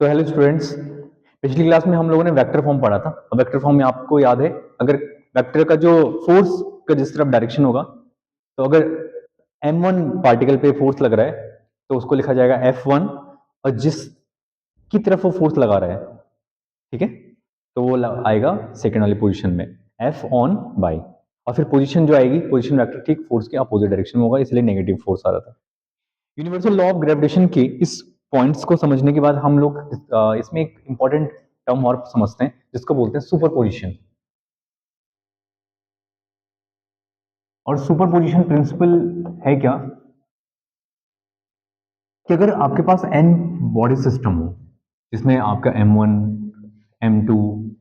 तो hello students, पिछली class में हम लोगों ने वेक्टर फॉर्म पढ़ा था। और वेक्टर फॉर्म में आपको याद है, अगर वेक्टर का जो फोर्स का जिस तरफ डायरेक्शन होगा, तो अगर m1 पार्टिकल पे फोर्स लग रहा है तो उसको लिखा जाएगा F1, और जिस की तरफ वो फोर्स लगा रहा है, ठीक है, तो वो आएगा सेकेंड वाली पोजीशन में F ऑन बाई। और फिर पोजीशन जो आएगी, पोजीशन वेक्टर ठीक फोर्स के अपोजिट डायरेक्शन में होगा, इसलिए नेगेटिव फोर्स आ रहा था। यूनिवर्सल लॉ ऑफ ग्रेविटेशन के इस पॉइंट्स को समझने के बाद हम लोग इसमें एक इंपॉर्टेंट टर्म और समझते हैं जिसको बोलते हैं सुपरपोजिशन। और सुपरपोजिशन प्रिंसिपल है क्या कि अगर आपके पास n बॉडी सिस्टम हो जिसमें आपका m1 m2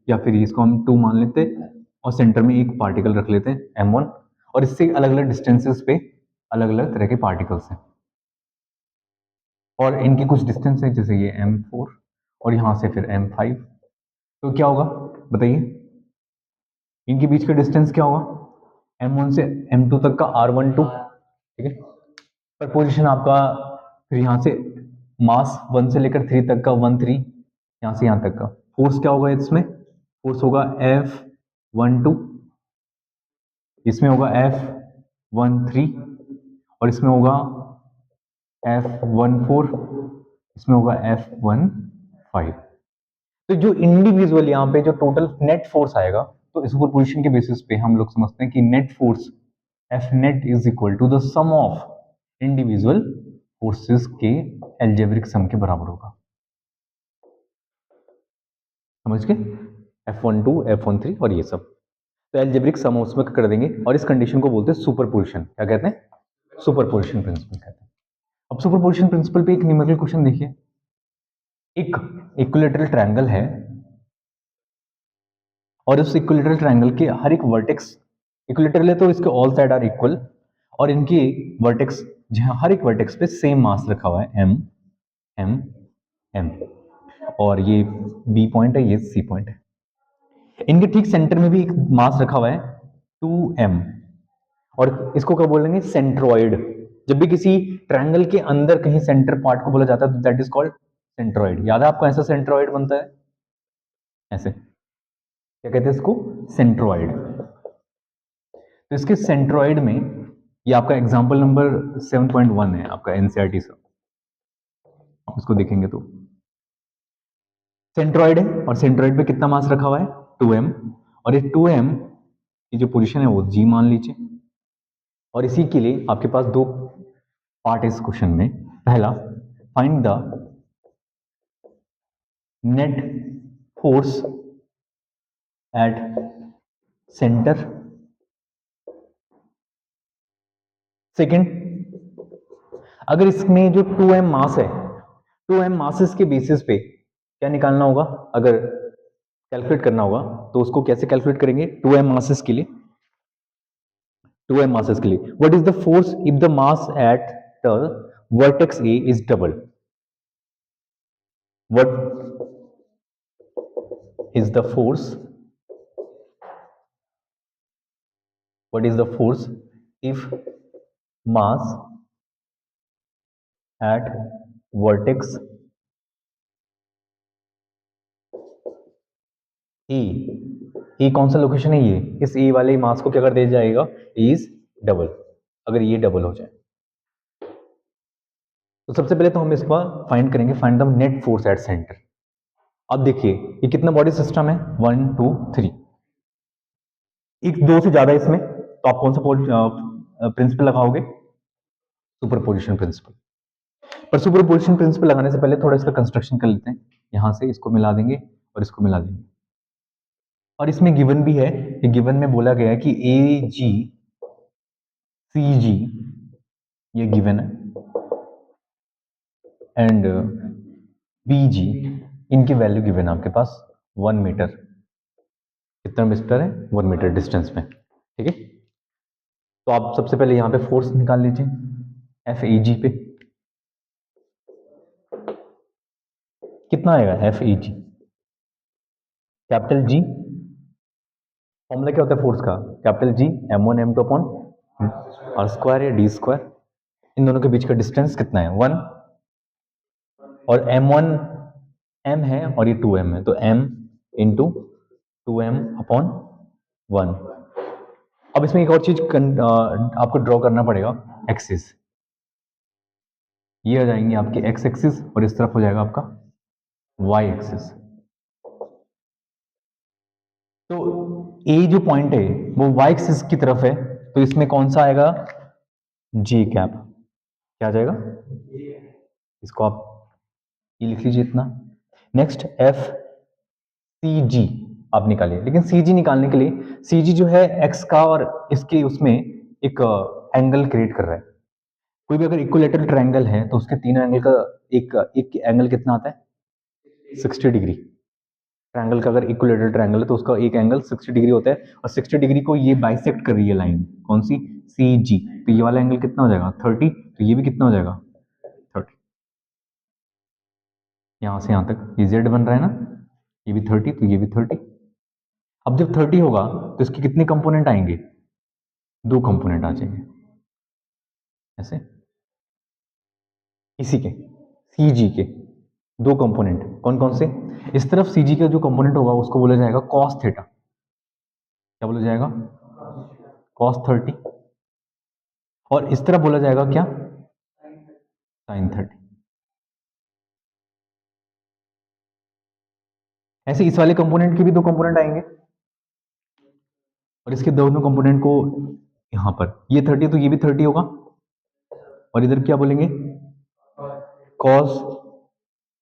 या फिर इसको हम 2 मान लेते हैं और सेंटर में एक पार्टिकल रख लेते हैं m1, और इससे अलग अलग डिस्टेंसेस पे अलग अलग तरह के पार्टिकल्स हैं, और इनकी कुछ डिस्टेंस है जैसे ये m4 और यहां से फिर m5। तो क्या होगा बताइए, इनके बीच का डिस्टेंस क्या होगा, m1 से m2 तक का r12, ठीक है। पर पोजीशन आपका फिर यहाँ से मास 1 से लेकर 3 तक का 13, यहाँ से यहाँ तक का फोर्स क्या होगा, इसमें फोर्स होगा F12, इसमें होगा F13, और इसमें होगा F14, इसमें होगा F15। तो जो इंडिविजुअल यहाँ पे जो टोटल नेट फोर्स आएगा, तो इस सुपरपोजिशन के बेसिस पे हम लोग समझते हैं कि net force F net is equal to the sum of individual forces के एल्जेब्रिक सम के बराबर होगा। समझ गए, F12, F13 और ये सब, तो एल्जेब्रिक सम उसमें कर देंगे, और इस कंडीशन को बोलते हैं सुपरपोजिशन। क्या कहते हैं? सुपरपोजिशन प्रिंसिपल कहते हैं। अब सुपरपोजिशन प्रिंसिपल पे एक न्यूमेरिकल क्वेश्चन देखिए। एक इक्विलैटरल ट्रायंगल है और उस इक्विलैटरल ट्रायंगल के हर एक वर्टेक्स इक्विलैटरल है, तो इसके ऑल साइड आर इक्वल, और इनकी वर्टेक्स जहां हर एक वर्टेक्स पे सेम मास रखा हुआ है, m m m, और ये B पॉइंट है, ये C पॉइंट है। इनके ठीक सेंटर में भी एक मास रखा हुआ है 2m, और इसको क्या बोलेंगे, सेंट्रोइड। जब भी किसी ट्रायंगल के अंदर कहीं सेंटर पार्ट को बोला जाता है तो दैट इज कॉल्ड सेंट्रोइड। याद है आपको ऐसा सेंट्रोइड बनता है ऐसे, क्या कहते हैं इसको, सेंट्रोइड। तो इसके सेंट्रोइड में ये आपका एग्जांपल नंबर 7.1 है आपका एनसीईआरटी से, आप इसको देखेंगे तो सेंट्रोइड है, और सेंट्रोइड पे कितना मास रखा हुआ है 2m, और ये 2m की जो पोजीशन है वो g मान लीजिए। और इसी के लिए आपके पास दो पार्ट है इस क्वेश्चन में। पहला, find the net force at centre. Second, अगर इसमें जो 2m मास है, 2m मासेस के बेसिस पे क्या निकालना होगा, अगर कैलकुलेट करना होगा तो उसको कैसे कैलकुलेट करेंगे, 2m मासेस के लिए, 2m masses के लिए what is the force if the mass at the vertex A is double? What is the force, what is the force if mass at vertex E, E कौन सा location है, ये इस E वाले मास को क्या कर दिया जाएगा, इज डबल, अगर ये डबल हो जाए। तो सबसे पहले तो हम इसका फाइंड करेंगे, find the net force at centre. अब देखिए ये कितना बॉडी सिस्टम है, 1 2 3, एक दो से ज्यादा इसमें, तो आप कौन सा प्रिंसिपल लगाओगे, सुपरपोजिशन प्रिंसिपल। पर सुपरपोजिशन प्रिंसिपल लगाने से पहले थोड़ा इसका कंस्ट्रक्शन कर लेते हैं। यहां से इसको मिला देंगे और इसको मिला देंगे, और इसमें गिवन भी है, कि गिवन में बोला गया है कि ए जी सी जी ये गिवन है, एंड बी जी इनकी वैल्यू गिवन है आपके पास 1 मीटर, कितना मीटर है, 1 मीटर डिस्टेंस में, ठीक है। तो आप सबसे पहले यहां पे फोर्स निकाल लीजिए एफ ए जी पे, कितना आएगा F E G, capital G, formula क्या होता है फोर्स का, capital G m1 m2 upon R square या डी स्क्वायर। इन दोनों के बीच का डिस्टेंस कितना है 1, और m1 m है और ये 2m है, तो m इंटू 2m अपॉन 1। अब इसमें एक और चीज आपको ड्रॉ करना पड़ेगा, एक्सिस। ये आ जाएंगे आपके x एक्सिस और इस तरफ हो जाएगा आपका y एक्सिस। तो ए जो पॉइंट है वो y एक्सिस की तरफ है, तो इसमें कौन सा आएगा, g कैप। क्या आ जाएगा, इसको आप ये लिख लीजिए इतना। नेक्स्ट एफ सी जी आप निकालिए, लेकिन सी जी निकालने के लिए सी जी जो है एक्स का और इसके उसमें एक एंगल क्रिएट कर रहा है। कोई भी अगर इक्विलेटरल ट्रायंगल है तो उसके तीनों एंगल का एक एंगल कितना आता है, 60 डिग्री। ट्रायंगल का अगर इक्विलेटरल ट्रायंगल है तो उसका एक एंगल 60 डिग्री होता है, और 60 डिग्री को ये बाइसेक्ट कर रही है लाइन, कौन सी, सी जी। तो ये वाला एंगल कितना हो जाएगा 30, तो ये भी कितना हो जाएगा 30। यहां से यहां तक ये जेड बन रहा है ना, ये भी 30 तो ये भी 30। अब जब 30 होगा तो इसके कितने कंपोनेंट आएंगे, 2 कंपोनेंट आ जाएंगे ऐसे, इसी के सी जी के 2 कंपोनेंट कौन कौन से, इस तरफ सी जी का जो कंपोनेंट होगा उसको बोला जाएगा कॉस थीटा। क्या बोला जाएगा, कॉस 30। और इस तरफ बोला जाएगा क्या, साइन 30। ऐसे इस वाले कंपोनेंट के भी 2 कंपोनेंट आएंगे, और इसके दोनों कंपोनेंट को यहां पर ये 30 तो ये भी 30 होगा, और इधर क्या बोलेंगे कॉस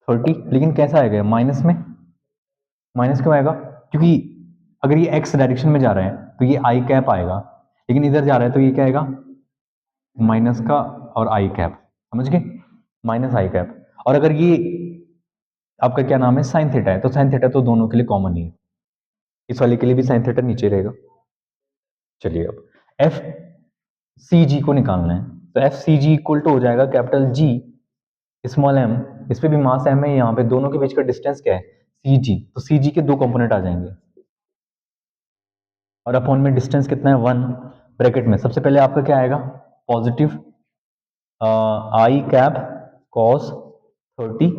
30, लेकिन कैसा आएगा माइनस में। माइनस क्यों आएगा, क्योंकि अगर ये एक्स डायरेक्शन में जा रहा है तो ये आई कैप आएगा, लेकिन इधर जा रहा है तो ये क्या आएगा माइनस का और आई कैप, समझ गए, माइनस आई कैप। और अगर ये आपका क्या नाम है साइन थीटा है, तो साइन थीटा तो दोनों के लिए कॉमन ही है, इस वाले के लिए भी साइन थीटा नीचे रहेगा। चलिए अब एफ सी जी को निकालना है, तो F C G equal to हो जाएगा कैपिटल जी स्मॉल एम, इस पे भी मास एम है, यहाँ पे दोनों के बीच का डिस्टेंस क्या है सी जी, तो सी जी के 2 कंपोनेंट आ जाएंगे, और अपॉन में डिस्टेंस कितना है 1। ब्रैकेट में सबसे पहले आपका क्या आएगा पॉजिटिव आई कैप कॉस 30,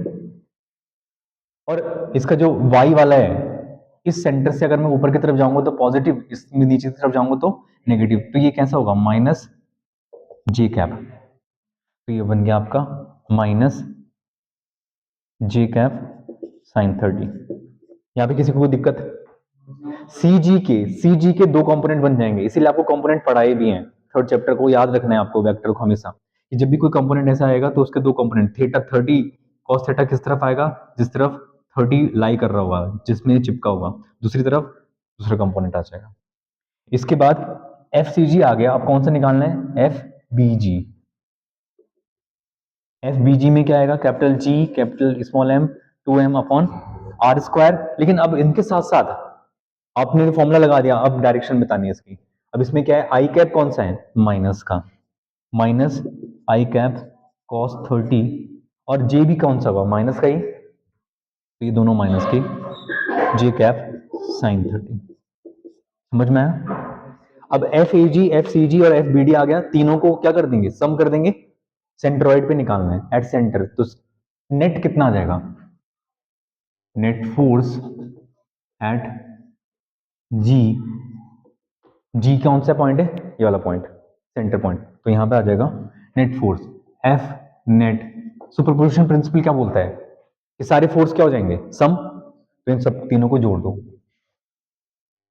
और इसका जो y वाला है इस सेंटर से अगर मैं ऊपर की तरफ जाऊंगा तो पॉजिटिव, इसमें नीचे की तरफ जाऊंगा तो नेगेटिव, तो ये कैसा होगा माइनस जे कैप। तो ये बन गया आपका माइनस जे कैप साइन 30। यहाँ पे किसी को कोई दिक्कत, सी जी के 2 कंपोनेंट बन जाएंगे, इसीलिए आपको कंपोनेंट पढ़ाए भी हैं, थर्ड चैप्टर को याद रखना है आपको, वेक्टर को हमेशा, कि जब भी कोई कंपोनेंट ऐसा आएगा तो उसके 2 कंपोनेंट, थीटा 30 कॉस थीटा किस तरफ आएगा, जिस तरफ 30 लाई कर रहा होगा, जिसमें चिपका होगा, दूसरी तरफ दूसरा कंपोनेंट आ जाएगा। इसके बाद एफ सी जी आ गया, अब कौन सा निकालना है F B G. F B G में क्या आएगा capital G capital small M 2m upon R square, लेकिन अब इनके साथ साथ आपने फॉर्मूला लगा दिया, अब डायरेक्शन बतानी है इसकी। अब इसमें क्या है आई कैप कौन सा है माइनस का, माइनस आई कैप कॉस 30, और जे भी कौन सा होगा माइनस का ही, तो ये दोनों माइनस के जे कैप साइन 30। समझ में आया। अब एफ सी जी और एफ बी डी आ गया, तीनों को क्या कर देंगे सम कर देंगे, सेंट्रोइड पे निकालना है एट सेंटर, तो नेट कितना आ जाएगा, नेट फोर्स एट जी, जी कौन सा पॉइंट है ये वाला पॉइंट सेंटर पॉइंट, तो यहां पे आ जाएगा net force F net. Superposition principle क्या बोलता है, ये सारे फोर्स क्या हो जाएंगे सम, तो इन सब तीनों को जोड़ दो,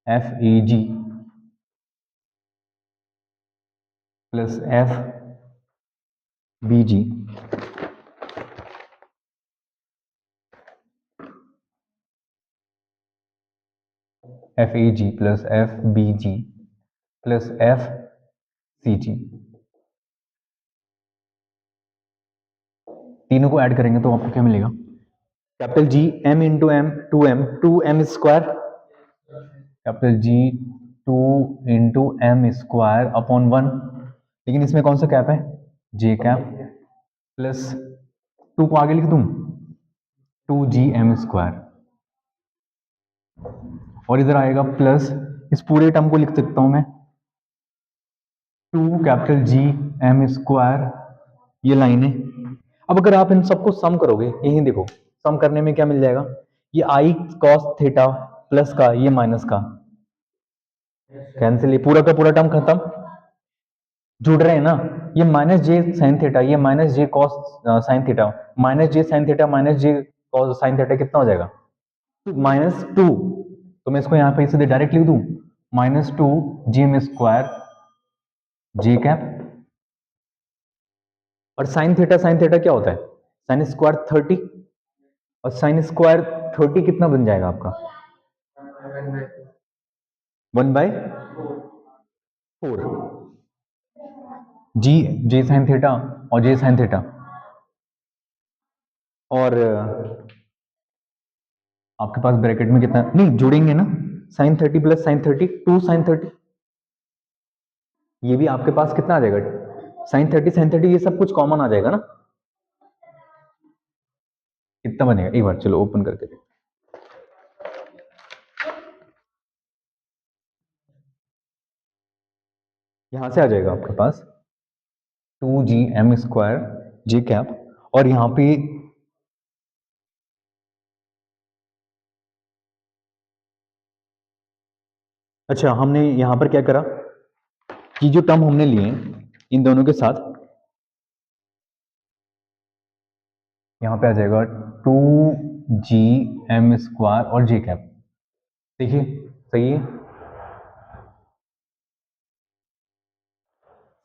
F A G plus F B G F A G plus F B G plus F C G, तीनों को ऐड करेंगे तो आपको क्या मिलेगा capital G M into M 2m square, capital G 2 × m square upon 1, लेकिन इसमें कौन सा कैप है जे कैप, प्लस 2 को आगे लिख दूं 2gm स्क्वायर, और इधर आएगा प्लस, इस पूरे टर्म को लिख सकता हूं मैं 2 कैपिटल जी एम स्क्वायर, ये लाइन है। अब अगर आप इन सबको सम करोगे, यही देखो सम करने में क्या मिल जाएगा, ये आई कॉस थीटा प्लस का ये माइनस का कैंसिल, ये पूरा का पूरा टर्म खत्म, जुड़ रहे हैं ना, ये माइनस जे साइन थीटा, ये माइनस जे कॉस साइन थीटा, माइनस जे साइन थीटा माइनस जे कॉस साइन थीटा कितना हो जाएगा, -2। तो मैं इसको यहाँ पे सीधे डायरेक्ट लिख दूं, -2 जी एम स्क्वायर जे कैप, और साइन थीटा क्या होता है, साइन स्क्वायर 30, और साइन स्क्वायर 30 कितना बन जाएगा आपका 1/4, जी जे साइन थीटा और जे साइन थीटा, और आपके पास ब्रैकेट में कितना नहीं जोड़ेंगे ना, साइन 30 प्लस साइन 30 2 साइन 30, ये भी आपके पास कितना आ जाएगा, साइन 30 ये सब कुछ कॉमन आ जाएगा ना, कितना बनेगा एक बार चलो ओपन करके देखो, यहां से आ जाएगा आपके पास 2gm² जे कैप, और यहां पे अच्छा हमने यहां पर क्या करा कि जो टर्म हमने लिए इन दोनों के साथ यहां पे आ जाएगा 2gm² और जे कैप, देखिए सही है,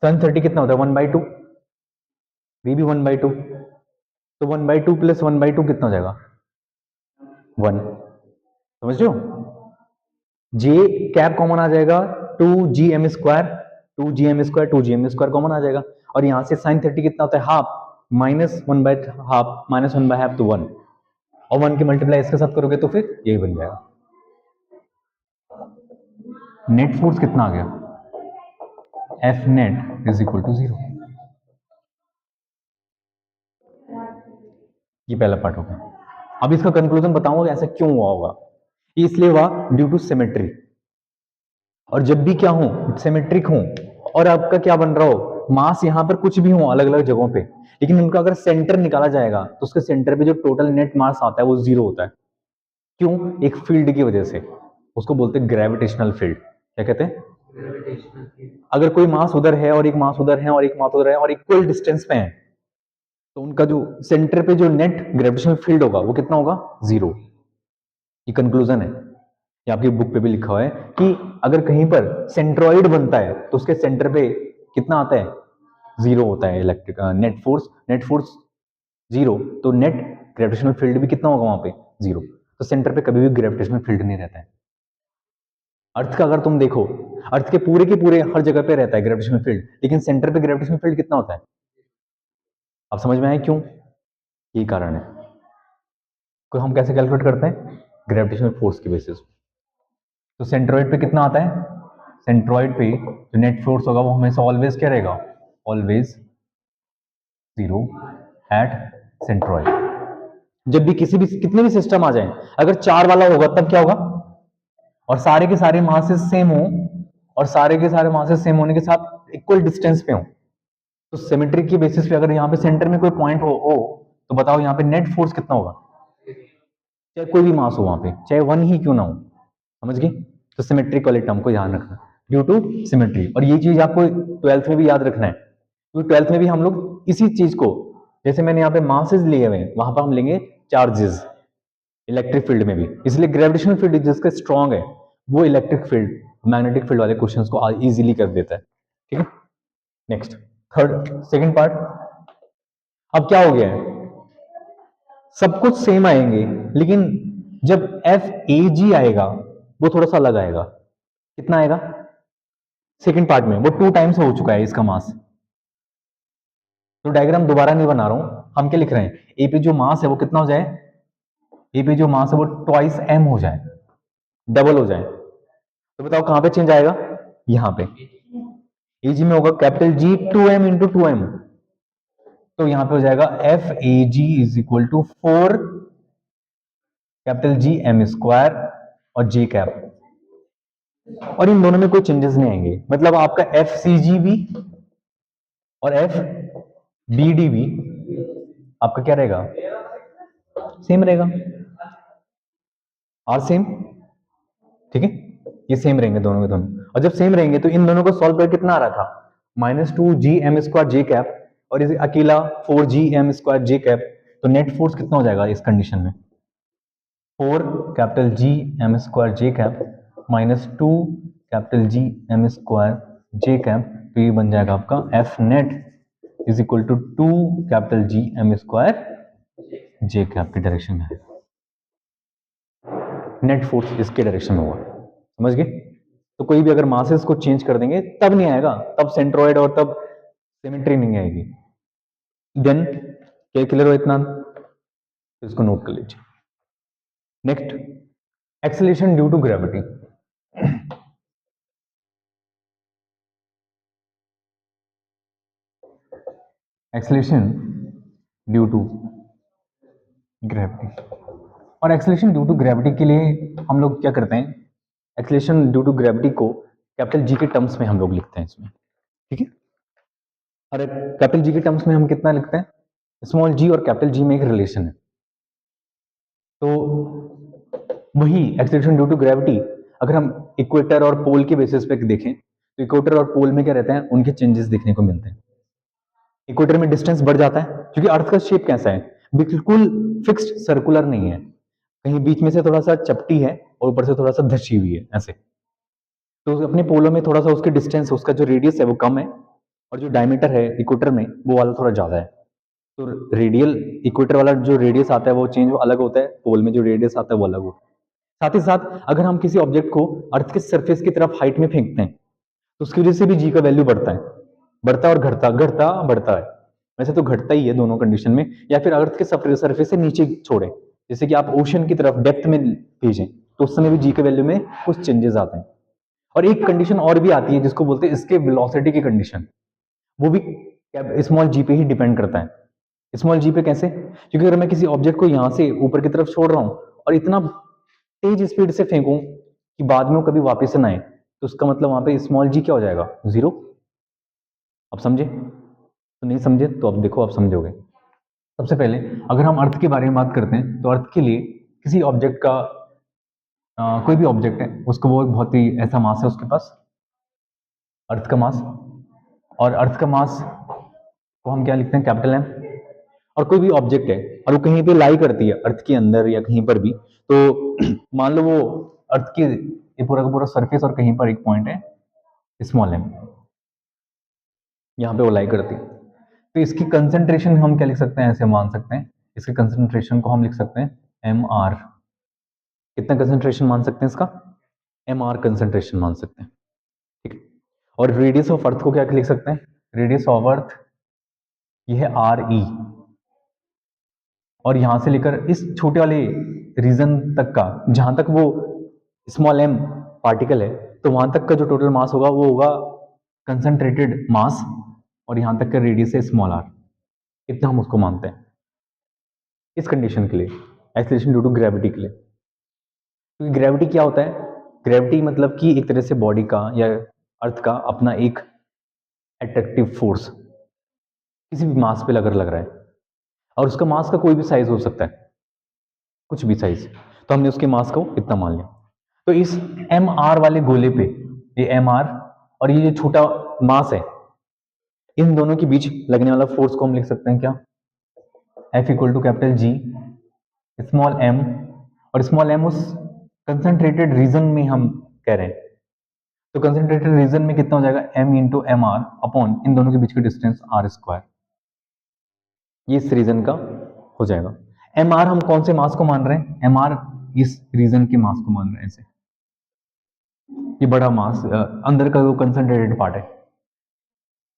साइन 30 कितना होता है 1/2, ये भी 1/2, तो 1/2 प्लस 1/2 कितना हो जाएगा 1, समझ रहे हो, जे कैप कॉमन आ जाएगा 2gm², 2gm² कॉमन आ जाएगा, और यहां से साइन 30 कितना होता है हाफ, -1/2 -1/2 तो 1, और 1 की मल्टीप्लाई इसके साथ करोगे तो फिर यही बन जाएगा, नेट फोर्स कितना आ गया F net is equal to 0, ये पहला पार्ट हो गया। अब इसका कंक्लूजन बताऊंगा ऐसा क्यों हुआ होगा, इसलिए हुआ ड्यू टू सिमेट्री, और जब भी क्या हो सिमेट्रिक हो और आपका क्या बन रहा हो मास यहां पर कुछ भी हो अलग अलग जगहों पे, लेकिन उनका अगर सेंटर निकाला जाएगा तो उसके सेंटर पे जो टोटल नेट मास आता है वो 0 होता है, क्यों, एक फील्ड की वजह से, उसको बोलते हैं ग्रेविटेशनल फील्ड, क्या कहते हैं, अगर कोई मास उधर है और एक मास उधर है और एक मास उधर है और इक्वल डिस्टेंस पे है तो उनका जो सेंटर पे जो नेट ग्रेविटेशनल फील्ड होगा वो कितना होगा 0, ये कंक्लूजन है, ये आपकी बुक पे भी लिखा हुआ है कि अगर कहीं पर सेंट्रॉइड बनता है तो उसके सेंटर पे कितना आता है 0 होता है इलेक्ट्रिक नेट फोर्स 0, तो नेट ग्रेविटेशनल फील्ड भी कितना होगा वहां पे 0, तो सेंटर पे कभी भी ग्रेविटेशनल फील्ड नहीं रहता है, अर्थ का अगर तुम देखो अर्थ के पूरे हर जगह पे रहता है ग्रेविटेशनल फील्ड, लेकिन सेंटर पे ग्रेविटेशनल फील्ड कितना होता है, अब समझ में आया क्यों, यही कारण है, तो हम कैसे कैलकुलेट करते हैं ग्रेविटेशनल फोर्स की बेसिस, तो सेंट्रॉइड पे कितना आता है, सेंट्रॉइड पे जो नेट फोर्स होगा वो हमेशा ऑलवेज क्या रहेगा, ऑलवेज 0 एट सेंट्रॉइड, जब भी किसी भी कितने भी सिस्टम आ जाए अगर 4 वाला होगा तब क्या होगा, और सारे के सारे मासेस सेम हो, और सारे के सारे मासेस सेम होने के साथ इक्वल डिस्टेंस पे हो, तो सिमेट्रिक की बेसिस पे अगर यहाँ पे सेंटर में कोई पॉइंट हो तो बताओ यहाँ पे नेट फोर्स कितना होगा, चाहे कोई भी मास हो वहां पे चाहे 1 ही क्यों ना हो, समझ गए, तो सिमेट्रिक वाले टर्म को ध्यान रखना ड्यू टू सिमेट्री, और ये चीज आपको 12th में भी याद रखना है, क्योंकि 12th में भी हम लोग इसी चीज को, जैसे मैंने यहाँ पे मासेस लिए हुए हैं वहां पर हम लेंगे चार्जेस इलेक्ट्रिक फील्ड में भी, इसलिए ग्रेविटेशनल फील्ड जिसका स्ट्रॉन्ग है वो इलेक्ट्रिक फील्ड मैग्नेटिक फील्ड वाले क्वेश्चंस को इजीली कर देता है, ठीक है, नेक्स्ट थर्ड सेकंड पार्ट, अब क्या हो गया है सब कुछ सेम आएंगे लेकिन जब एफ ए जी आएगा वो थोड़ा सा अलग आएगा, कितना आएगा सेकंड पार्ट में, वो 2 टाइम्स हो चुका है इसका मास, तो डायग्राम दोबारा नहीं बना रहा हूं, हम क्या लिख रहे हैं ए पे जो मास है वो कितना हो जाए, ए पे जो मास है वो ट्वाइस एम हो जाए, डबल हो जाए, तो बताओ कहां पे चेंज आएगा, यहां पे ए जी में होगा capital G 2m into 2m, तो यहां पे हो जाएगा F A G is equal to 4 capital G M square और जे कैप, और इन दोनों में कोई चेंजेस नहीं आएंगे, मतलब आपका एफ सी जी भी और एफ बी डी भी आपका क्या रहेगा सेम रहेगा, आर सेम, ठीक है, ये सेम रहेंगे दोनों के दोनों। और जब सेम रहेंगे तो इन दोनों को सॉल्व कर कितना आ रहा था, -2gm² जे कैप, और इसे अकेला 4gm² जे कैप, तो नेट फोर्स कितना हो जाएगा इस कंडीशन में, 4Gm² जे कैप -2Gm² जे कैप, तो ये बन जाएगा आपका F net is equal to 2Gm² J cap की डायरेक्शन में है। नेट फोर्स इसके डायरेक्शन में हुआ, समझ गए। तो कोई भी अगर मासेस को चेंज कर देंगे तब नहीं आएगा, तब सेंट्रोइड और तब सिमेट्री नहीं आएगी। देन क्या क्लियर हो इतना, इसको नोट कर लीजिए। Next, acceleration due to gravity. Acceleration due to gravity, और एक्सेलरेशन ड्यू टू ग्रेविटी के लिए हम लोग क्या करते हैं, एक्सेलरेशन ड्यू टू ग्रेविटी को कैपिटल जी के टर्म्स में हम लोग लिखते हैं इसमें, ठीक है। और कैपिटल जी के टर्म्स में हम कितना लिखते हैं, स्मॉल जी और कैपिटल जी में एक रिलेशन है, तो वही एक्सेलरेशन ड्यू टू ग्रेविटी अगर हम इक्वेटर और पोल के बेसिस पे देखें तो इक्वेटर और पोल में क्या रहते हैं, उनके चेंजेस देखने को मिलते हैं। इक्वेटर में डिस्टेंस बढ़ जाता है क्योंकि अर्थ का शेप कैसा है, बिल्कुल फिक्स्ड सर्कुलर नहीं है, कहीं बीच में से थोड़ा सा चपटी है और ऊपर से थोड़ा सा धसी हुई है ऐसे। तो अपने पोलों में थोड़ा सा उसके डिस्टेंस, उसका जो रेडियस है वो कम है, और जो डायमीटर है इक्वेटर में वो वाला थोड़ा ज्यादा है। तो रेडियल इक्वेटर वाला जो रेडियस आता है वो चेंज वो अलग होता है, पोल में जो रेडियस आता है वो अलग होता है। साथ ही साथ अगर हम किसी ऑब्जेक्ट को अर्थ के सरफेस की तरफ हाइट में फेंकते हैं तो उसकी वजह से भी जी का वैल्यू बढ़ता है, बढ़ता और घटता, घटता बढ़ता है। वैसे तो घटता ही है दोनों कंडीशन में, या फिर अर्थ के सरफेस से नीचे छोड़े, जैसे कि आप ओशन की तरफ डेप्थ में भेजें तो उस समय भी जी के वैल्यू में कुछ चेंजेस आते हैं। और एक कंडीशन और भी आती है जिसको बोलते हैं इसके वेलोसिटी की कंडीशन, वो भी स्मॉल जी पे ही डिपेंड करता है। स्मॉल जी पे कैसे, क्योंकि अगर मैं किसी ऑब्जेक्ट को यहां से ऊपर की तरफ छोड़ रहा हूं और इतना तेज स्पीड से फेंकूं कि बाद में वो कभी वापस ना आए, तो उसका मतलब वहां पे स्मॉल जी क्या हो जाएगा, 0। अब समझे, तो नहीं समझे तो अब देखो, अब समझोगे। सबसे पहले अगर हम अर्थ के बारे में बात करते हैं तो अर्थ के लिए किसी ऑब्जेक्ट का कोई भी ऑब्जेक्ट है उसको, वो बहुत ही ऐसा मास है उसके पास, अर्थ का मास, और अर्थ का मास को हम क्या लिखते हैं, कैपिटल एम। और कोई भी ऑब्जेक्ट है और वो कहीं पे लाई करती है अर्थ के अंदर या कहीं पर भी, तो मान लो वो अर्थ के ये पूरा का पूरा सरफेस और कहीं पर एक पॉइंट है स्मॉल एम, यहाँ पे वो लाई करती है, तो इसकी कंसंट्रेशन हम क्या लिख सकते हैं, ऐसे मान सकते हैं, इसके कंसंट्रेशन को हम लिख सकते हैं एम आर। कितना कंसंट्रेशन मान सकते हैं इसका, एम आर कंसंट्रेशन मान सकते हैं, ठीक है। और रेडियस ऑफ अर्थ को क्या लिख सकते हैं, रेडियस ऑफ अर्थ ये है आर ई, और यहां से लेकर इस छोटे वाले रीजन तक का, जहां तक वो स्मॉल एम पार्टिकल है, तो वहां तक का जो टोटल मास होगा वो होगा कंसंट्रेटेड मास, और यहां तक का रेडियस है स्मॉल आर। इतना हम उसको मानते हैं इस कंडीशन के लिए, एक्सेलरेशन ड्यू टू ग्रेविटी के लिए। क्योंकि ग्रेविटी क्या होता है, ग्रेविटी मतलब कि एक तरह से बॉडी का या अर्थ का अपना एक अट्रैक्टिव फोर्स किसी भी मास पे अगर लग रहा है, और उसका मास का कोई भी साइज हो सकता है, कुछ भी साइज, तो हमने उसके मास को इतना मान लिया। तो इस एम आर वाले गोले पे, ये एम आर और ये जो छोटा मास है, इन दोनों के बीच लगने वाला फोर्स को हम लिख सकते हैं क्या, F equal to capital G small M, और स्मॉल एम उस कंसंट्रेटेड रीजन में हम कह रहे हैं, तो कंसंट्रेटेड रीजन में कितना हो जाएगा, M into M R upon इन दोनों के बीच का डिस्टेंस आर स्क्वायर, ये इस रीजन का हो जाएगा। एम आर हम कौन से मास को मान रहे हैं, एम आर इस रीजन के मास को मान रहे हैं ऐसे, ये बड़ा मास अंदर का जो कंसंट्रेटेड पार्ट है।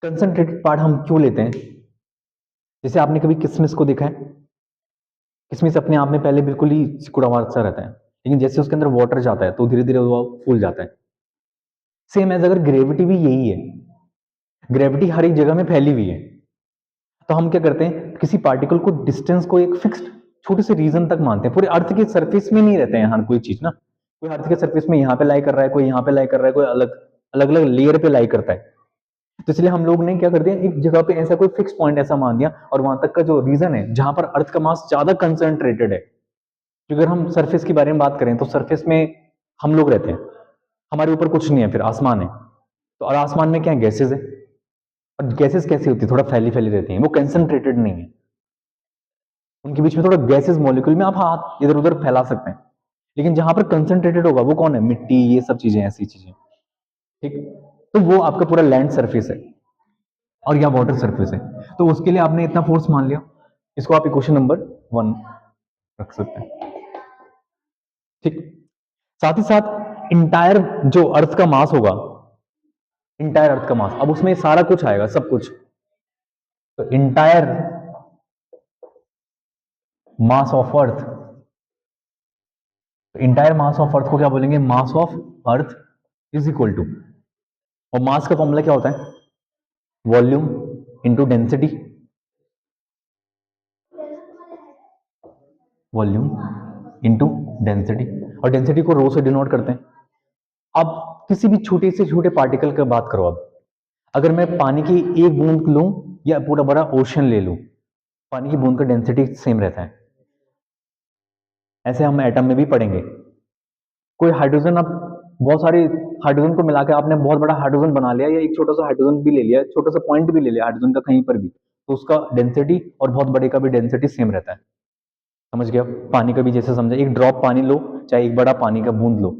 कंसंट्रेटेड पार्ट हम क्यों लेते हैं, जैसे आपने कभी किशमिश को देखा है, किशमिश अपने आप में पहले बिल्कुल ही सिकुड़ा सा रहता है, लेकिन जैसे उसके अंदर वाटर जाता है तो धीरे धीरे वो फूल जाता है। सेम एज अगर ग्रेविटी भी यही है, ग्रेविटी हर एक जगह में फैली हुई है, तो हम क्या करते हैं, किसी पार्टिकल को डिस्टेंस को एक फिक्स्ड छोटे से रीजन तक मानते हैं, पूरे अर्थ के सरफेस में नहीं रहते हैं हर कोई चीज ना, कोई अर्थ के सरफेस में यहाँ पे लाई कर रहा है, कोई यहाँ पे लाई कर रहा है, कोई अलग अलग अलग लेयर पे लाई करता है। तो इसलिए हम लोग ने क्या कर दिया, एक जगह पे ऐसा कोई फिक्स पॉइंट ऐसा मान दिया, और वहां तक का जो रीजन है जहां पर अर्थ का मास ज्यादा कंसंट्रेटेड है, क्योंकि अगर हम सरफेस के बारे में बात करें तो सरफेस में हम लोग रहते हैं, हमारे ऊपर कुछ नहीं है, फिर आसमान है, तो और आसमान में क्या है, गैसेज है। और गैसेज कैसी होती है, थोड़ा फैली फैली रहती हैं, वो कंसंट्रेटेड नहीं है, उनके बीच में थोड़ा गैसेज मॉलिक्यूल में आप हाथ इधर उधर फैला सकते हैं। लेकिन जहां पर कंसंट्रेटेड होगा वो कौन है, मिट्टी, ये सब चीजें, ऐसी चीजें, ठीक। तो वो आपका पूरा लैंड सरफेस है और यहाँ वाटर सरफेस है, तो उसके लिए आपने इतना फोर्स मान लिया, इसको आप इक्वेशन नंबर 1 रख सकते हैं, ठीक। साथ ही साथ इंटायर जो अर्थ का मास होगा, इंटायर अर्थ का मास, अब उसमें सारा कुछ आएगा, सब कुछ, तो entire mass of earth, entire mass of earth को क्या बोलेंगे, mass of earth is equal to, और मास का फॉर्मूला क्या होता है, volume into density, volume into density, और डेंसिटी को रो से डिनोट करते हैं। अब किसी भी छोटे से छोटे पार्टिकल की बात करो, अब अगर मैं पानी की एक बूंद लूं या पूरा बड़ा ओशन ले लूं, पानी की बूंद का डेंसिटी सेम रहता है। ऐसे हम एटम में भी पढ़ेंगे, कोई हाइड्रोजन, अब बहुत सारे हाइड्रोजन को मिलाकर आपने बहुत बड़ा हाइड्रोजन बना लिया, या एक छोटा सा हाइड्रोजन भी ले लिया, छोटा सा पॉइंट भी ले लिया हाइड्रोजन का कहीं पर भी, तो उसका डेंसिटी और बहुत बड़े का भी डेंसिटी सेम रहता है। समझ गया, पानी का भी जैसे समझा, एक ड्रॉप पानी लो चाहे एक बड़ा पानी का बूंद लो,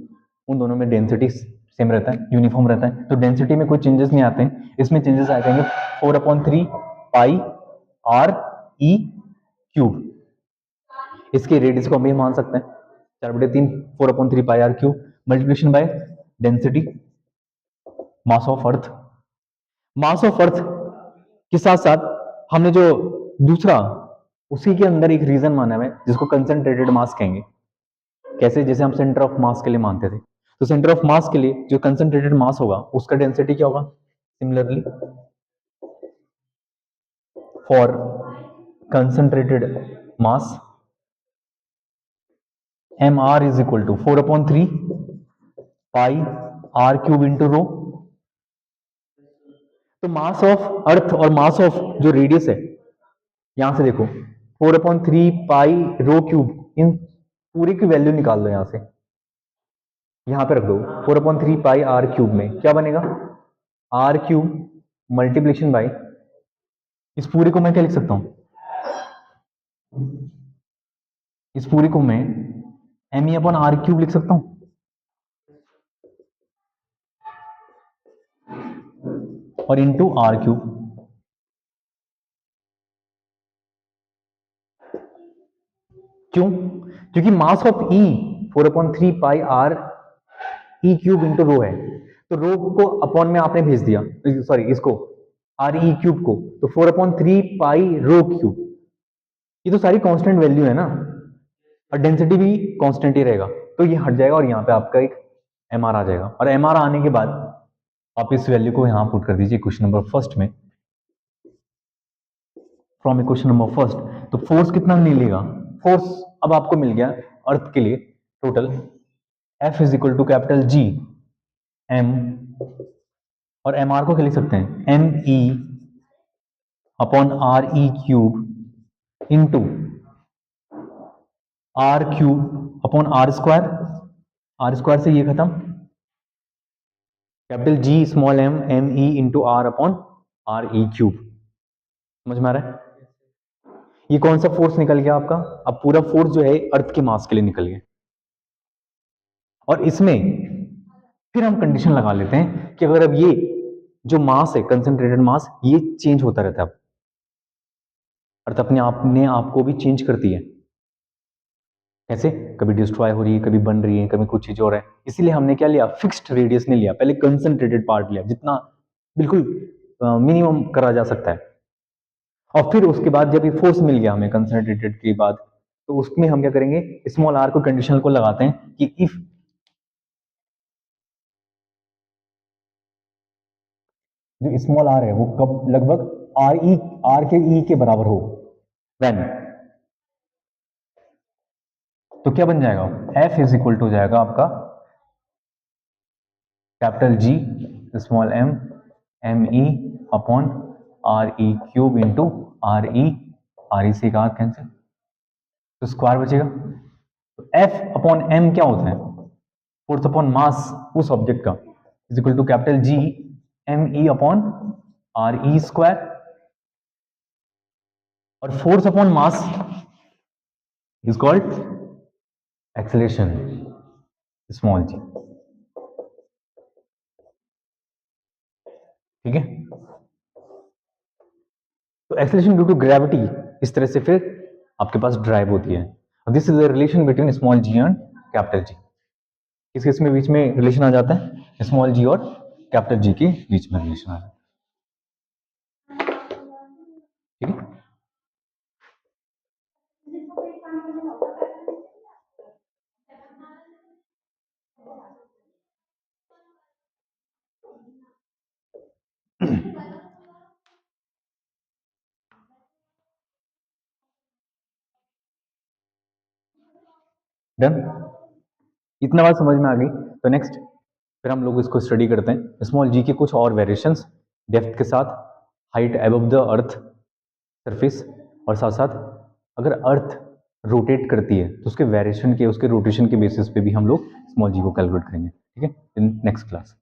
उन दोनों में डेंसिटी सेम रहता है, यूनिफॉर्म रहता है, तो डेंसिटी में कोई चेंजेस नहीं आते हैं। इसमें चेंजेस आ जाएंगे 4/3 पाई आर ई क्यूब, इसके रेडियस को हम ये मान सकते हैं 4/3 4/3 pi R cube multiplication by density mass of earth. Mass of earth के साथ साथ हमने जो दूसरा, उसी के अंदर एक रीजन माना है जिसको कंसंट्रेटेड मास कहेंगे। कैसे, जैसे हम सेंटर ऑफ मास के लिए मानते थे, तो सेंटर ऑफ मास के लिए जो कंसंट्रेटेड मास होगा उसका डेंसिटी क्या होगा, similarly for concentrated mass M R is equal to 4/3 pi R cube into rho. तो मास ऑफ अर्थ और मास ऑफ जो रेडियस है, यहां से देखो 4/3 पाई रो क्यूब, इन पूरे की वैल्यू निकाल दो, यहां से यहां पे रख दो 4/3 पाई आर क्यूब में क्या बनेगा, आर क्यूब मल्टीप्लिकेशन बाई, इस पूरे को मैं क्या लिख सकता हूं, इस पूरे को मैं M E upon R cube लिख सकता हूं, और इंटू आर क्यूब। क्यों, क्योंकि mass of E 4/3 pi R E cube into rho है, तो रो को अपॉन में आपने भेज दिया, सॉरी इसको आर ई क्यूब को, तो 4/3 पाई रो क्यूब, ये तो सारी कांस्टेंट वैल्यू है ना, और डेंसिटी भी कांस्टेंट ही रहेगा, तो ये हट जाएगा और यहाँ पे आपका एक एम आर आ जाएगा, और एम आर आने के बाद आप इस वैल्यू को यहाँ पुट कर दीजिए क्वेश्चन नंबर फर्स्ट में, फ्रॉम इक्वेशन नंबर फर्स्ट। तो फोर्स कितना मिलेगा, फोर्स अब आपको मिल गया अर्थ के लिए total F is equal to capital G M, और एम आर को क्या लिख सकते हैं, M E upon R E cube into R cube upon R square से ये खत्म, capital G small M M E into R upon R E cube. समझ में आ रहा है, ये कौन सा फोर्स निकल गया आपका, अब पूरा फोर्स जो है अर्थ के मास के लिए निकल गया, और इसमें फिर हम कंडीशन लगा लेते हैं कि अगर अब ये जो मास है कंसंट्रेटेड मास, ये चेंज होता रहता है, अर्थ अपने आप ने आपको भी चेंज करती है, कैसे, कभी डिस्ट्रॉय हो रही है, कभी बन रही है, कभी कुछ चीज और है, इसीलिए हमने क्या लिया, फिक्स्ड रेडियस नहीं लिया, पहले कंसंट्रेटेड पार्ट लिया जितना बिल्कुल मिनिमम करा जा सकता है, और फिर उसके बाद जब ये फोर्स मिल गया हमें कंसंट्रेटेड के बाद, तो उसमें हम क्या करेंगे, स्मॉल आर को कंडीशनल को लगाते हैं कि इफ जो स्मॉल आर है वो कब लगभग आर के ई के बराबर हो, व्हेन, तो क्या बन जाएगा, एफ इज इक्वल टू जाएगा आपका capital G small M M E upon R E cube into R E से कहा कैंसिल, तो स्क्वायर बचेगा, तो एफ अपॉन एम क्या होता है? फोर्स अपॉन मास उस ऑब्जेक्ट का is equal to capital G M E upon R E square, और force upon mass is called acceleration small g. ठीक है, तो एक्सेलरेशन ड्यू टू ग्रेविटी इस तरह से फिर आपके पास ड्राइव होती है। This is the relation between small G and capital G. किस किस में बीच में रिलेशन आ जाता है? स्मॉल जी और कैपिटल जी के बीच में रिलेशन आ जाता है। ठीक है, डन। इतना बात समझ में आ गई, तो नेक्स्ट फिर हम लोग इसको स्टडी करते हैं स्मॉल जी के कुछ और वेरिएशंस डेप्थ के साथ, height above the earth surface, और साथ साथ अगर अर्थ रोटेट करती है तो उसके वेरिएशन के, उसके रोटेशन के बेसिस पे भी हम लोग स्मॉल जी को कैलकुलेट करेंगे। ठीक है, इन नेक्स्ट क्लास।